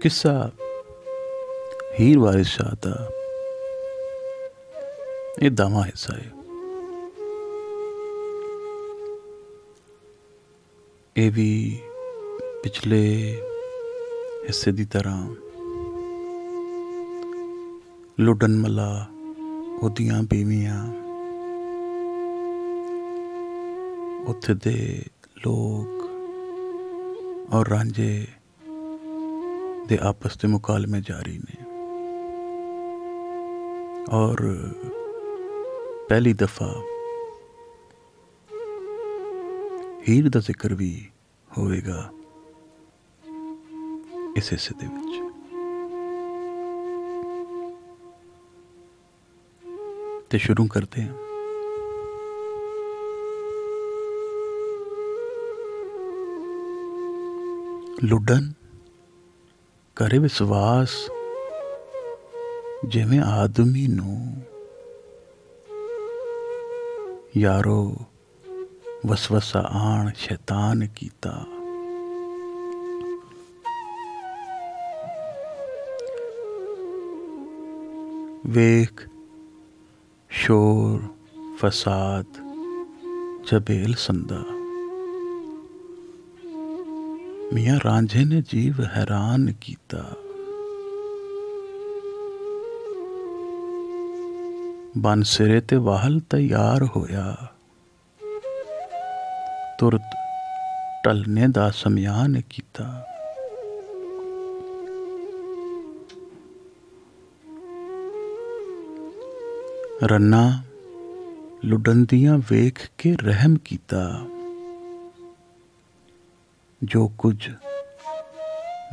किस्सा हीर वारिस शाह का ये 10वां हिस्सा है। ये भी पिछले हिस्से की तरह लुडन मला उदियां बीवियां उत्थे दे लोग और रांझे दे आपस के मुकालमे जारी ने और पहली दफा हीर का जिक्र भी होएगा इस हिस्से दे विच। ते शुरू करते हैं। लुडन करे विश्वास जिवें आदमी नू यारो वसवसा आण शैतान कीता। वेख शोर फसाद जबेल संदा मियाँ रांझे ने जीव हैरान कीता। बन सिरे ते वाहल तैयार होया तुरत टलने दा समयान कीता। रन्ना लुडन दियां वेख के रहम कीता। जो कुछ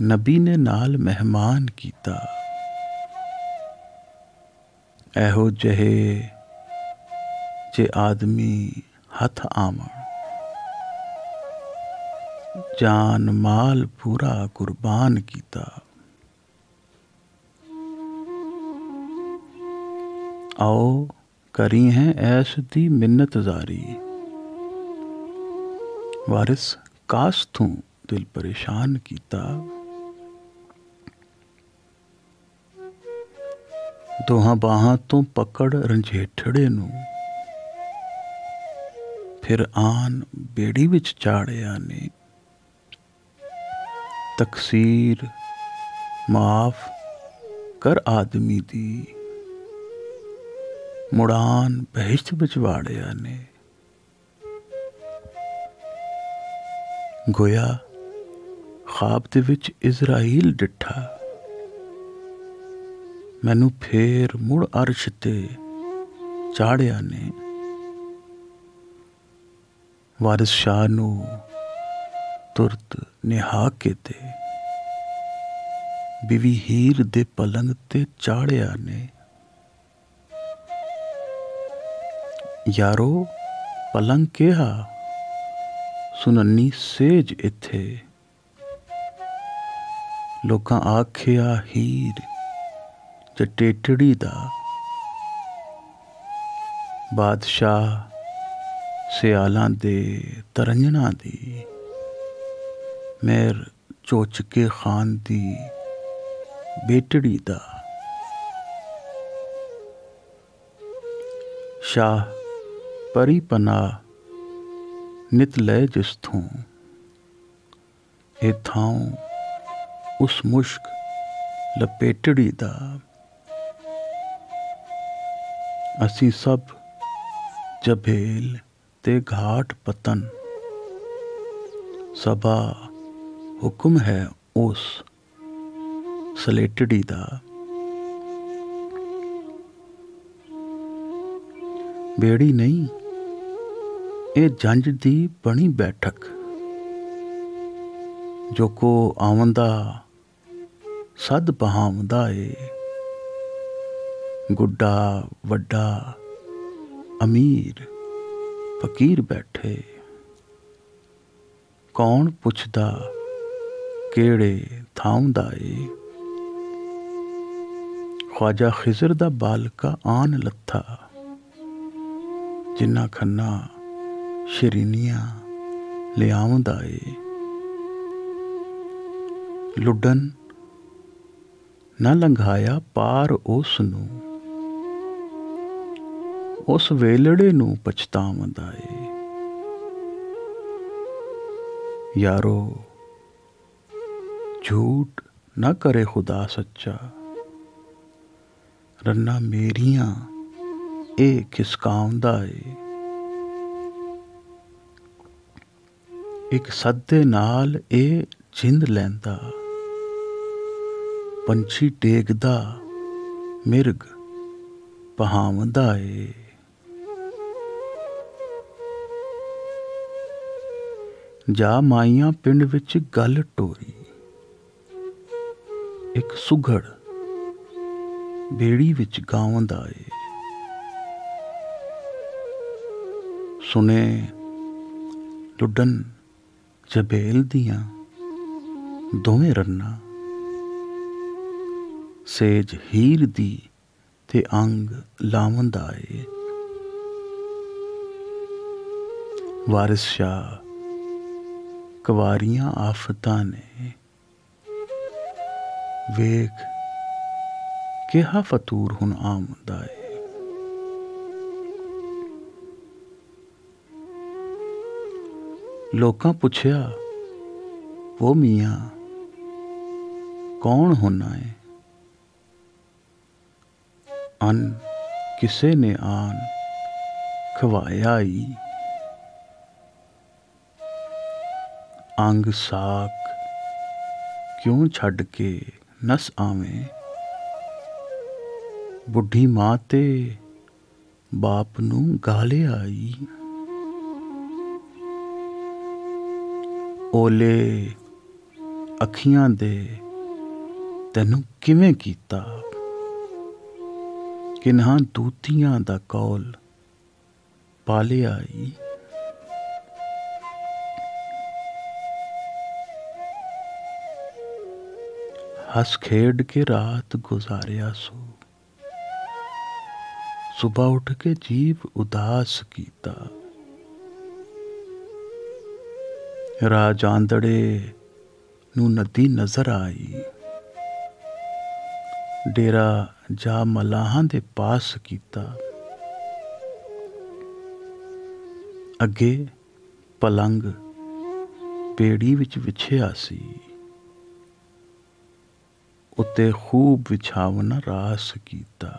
नबी ने नाल मेहमान कीता। एहो जहे जे आदमी हथ आवन जान माल पूरा कुर्बान कीता। आओ करी हैं ऐस दी मिन्नत जारी। वारिस काश तू दिल परेशान कीता। दोहां बाहां तो पकड़ रंझेठड़े नू फिर आन बेड़ी विच चाड़िया ने। तकसीर माफ कर आदमी दी मुड़ान बहिश्त विच वाड़िया ने। गोया ख्वाब दे विच इज़राइल डिठा मैनू फेर मुड़ अर्श ते चाड़िया ने। वारिस शाह नू तुरत निहा के ते बीवी हीर दे पलंग ते चाड़िया ने। यारो पलंग केहा सुनन्नी सेज इत्थे। लोकां आखिया हीर चटेटड़ी दा। बादशाह सियालां दे तरंजना दी। मेर चोचके खान दी बेटड़ी दा। शाह परी पना नित लय जिस्थों ए थां उस मुश्क लपेटड़ी दा। असी सब जबेल ते घाट पतन सबा हुक्म है उस सलेटड़ी दा। बेड़ी नहीं ए जंज दी बनी बैठक। जो को आवंदा सद बहावंदा ए। गुड्डा वड्डा अमीर फकीर बैठे। कौन पुछदा केड़े थाउंदा ए। ख्वाजा खिजर दा बालका आन लत्था। जिन्ना खन्ना शरीनियां ले आउंदा ए। लुडन ਨਾ ਲੰਘਾਇਆ ਪਾਰ ਉਸ ਨੂੰ, ਉਸ ਵੇਲੜੇ ਨੂੰ ਪਛਤਾਵੰਦਾ ਏ। ਯਾਰੋ ਝੂਠ ਨਾ ਕਰੇ ਖੁਦਾ ਸੱਚਾ, ਰੰਨਾ ਮੇਰੀਆਂ ਇਹ ਖਿਸਕਾਉਂਦਾ ਏ। ਇੱਕ ਸੱਦੇ ਨਾਲ ਇਹ ਜਿੰਦ ਲੈਂਦਾ, ਪੰਛੀ ਡੇਗਦਾ ਮਿਰਗ ਪਹਾਵੰਦਾ ਏ। ਜਾ ਮਾਈਆਂ ਪਿੰਡ ਵਿੱਚ ਗੱਲ ਟੋਰੀ, ਇੱਕ ਸੁਘੜ ਬੇੜੀ ਵਿੱਚ ਗਾਉਂਦਾ ਏ। ਸੁਣੇ ਲੁੱਡਨ ਜਬੇਲ ਦੀਆਂ ਦੋਵੇਂ ਰੰਨਾਂ, ਸੇਜ ਹੀਰ ਦੀ ਤੇ ਅੰਗ ਲਾਵੰਦਾ ਏ। ਵਾਰਿਸ ਸ਼ਾਹ ਕੁਵਾਰੀਆਂ ਆਫਤਾਂ ਨੇ, ਵੇਖ ਕਿਹਾ ਫਤੂਰ ਹੁਣ ਆਮਦਾ ਏ। ਲੋਕਾਂ ਪੁੱਛਿਆ ਉਹ ਮੀਆਂ ਕੌਣ ਹੋਣਾ ਏ। ਅਨ ਕਿਸੇ ਨੇ ਆਨ ਖਵਾਇਆ ਈ, ਅੰਗ ਸਾਕ ਕਿਉਂ ਛੱਡ ਕੇ ਨਸ ਆਵੇਂ। ਬੁੱਢੀ ਮਾਂ ਤੇ ਬਾਪ ਨੂੰ ਗਾਲਿਆ ਈ, ਓਲੇ ਅੱਖੀਆਂ ਦੇ ਤੈਨੂੰ ਕਿਵੇਂ ਕੀਤਾ। ਕਿਨ੍ਹਾਂ ਦੂਤੀਆਂ ਦਾ ਕੌਲ ਪਾਲਿਆ ਈ। ਹੱਸ ਖੇਡ ਕੇ ਰਾਤ ਗੁਜ਼ਾਰਿਆ ਸੋ, ਸੁਬਹ ਉੱਠ ਕੇ ਜੀਵ ਉਦਾਸ ਕੀਤਾ। ਰਾਹ ਜਾਂਦੜੇ ਨੂੰ ਨਦੀ ਨਜ਼ਰ ਆਈ, ਡੇਰਾ ਜਾ ਮਲਾਹਾਂ ਦੇ ਪਾਸ ਕੀਤਾ। ਅੱਗੇ ਪਲੰਗ ਬੇੜੀ ਵਿੱਚ ਵਿਛਿਆ ਸੀ, ਉੱਤੇ ਖੂਬ ਵਿਛਾਵਨਾ ਰਾਸ ਕੀਤਾ।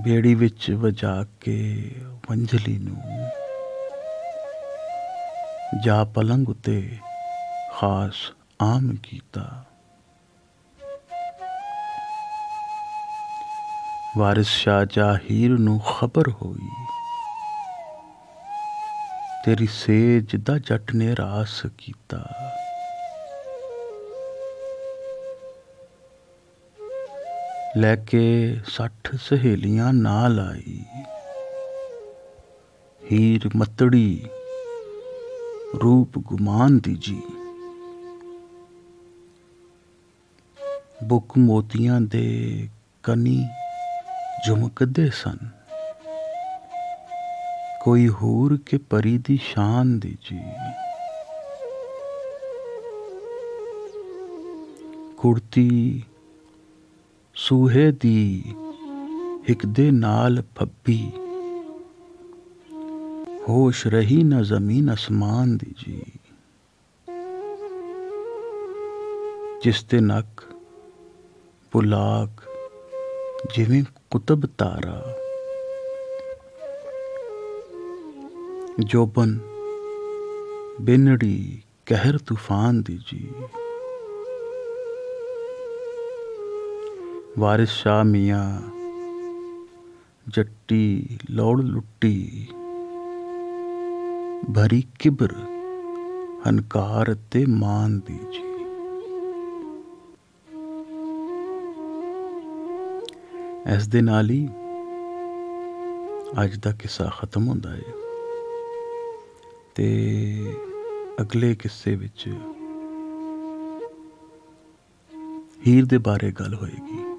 ਬੇੜੀ ਵਿੱਚ ਵਜਾ ਕੇ ਵੰਝਲੀ ਨੂੰ, ਜਾ ਪਲੰਗ ਉੱਤੇ ਖਾਸ ਆਮ ਕੀਤਾ। ਵਾਰਿਸ ਸ਼ਾਹ ਜਾ ਹੀਰ ਨੂੰ ਖਬਰ ਹੋਈ, ਤੇਰੀ ਸੇਜ ਦਾ ਜੱਟ ਨੇ ਰਾਸ ਕੀਤਾ। ਲੈ ਕੇ 60 ਸਹੇਲੀਆਂ ਨਾਲ ਆਈ, ਹੀਰ ਮਤੜੀ ਰੂਪ ਗੁਮਾਨ ਦੀ ਜੀ। ਬੁੱਕ ਮੋਤੀਆਂ ਦੇ ਕਨੀ ਝੁਮਕਦੇ ਸਨ, ਕੋਈ ਹੂਰ ਕੇ ਪਰੀ ਦੀ ਸ਼ਾਨ ਦੀ ਜੀ। ਕੁੜਤੀ ਸੂਹੇ ਦੀ ਹਿੱਕ ਦੇ ਨਾਲ ਫੱਬੀ, ਹੋਸ਼ ਰਹੀ ਨਾ ਜ਼ਮੀਨ ਅਸਮਾਨ ਦੀ ਜੀ। ਜਿਸ ਦੇ ਨੱਕ ਬੁਲਾਕ ਜਿਵੇਂ ਕੁਤਬ ਤਾਰਾ, ਜੋਬਨ ਬਿਨੜੀ ਕਹਿਰ ਤੂਫਾਨ ਦੀ ਜੀ। ਵਾਰਿਸ ਸ਼ਾਹ ਮੀਆਂ ਜੱਟੀ ਲੋੜ ਲੁੱਟੀ, ਭਰੀ ਕਿਬਰ ਹੰਕਾਰ ਤੇ ਮਾਨ ਦੀ ਜੀ। ਇਸ ਦੇ ਨਾਲ ਹੀ ਅੱਜ ਦਾ ਕਿੱਸਾ ਖਤਮ ਹੁੰਦਾ ਹੈ ਤੇ ਅਗਲੇ ਕਿੱਸੇ ਵਿੱਚ ਹੀਰ ਦੇ ਬਾਰੇ ਗੱਲ ਹੋਏਗੀ।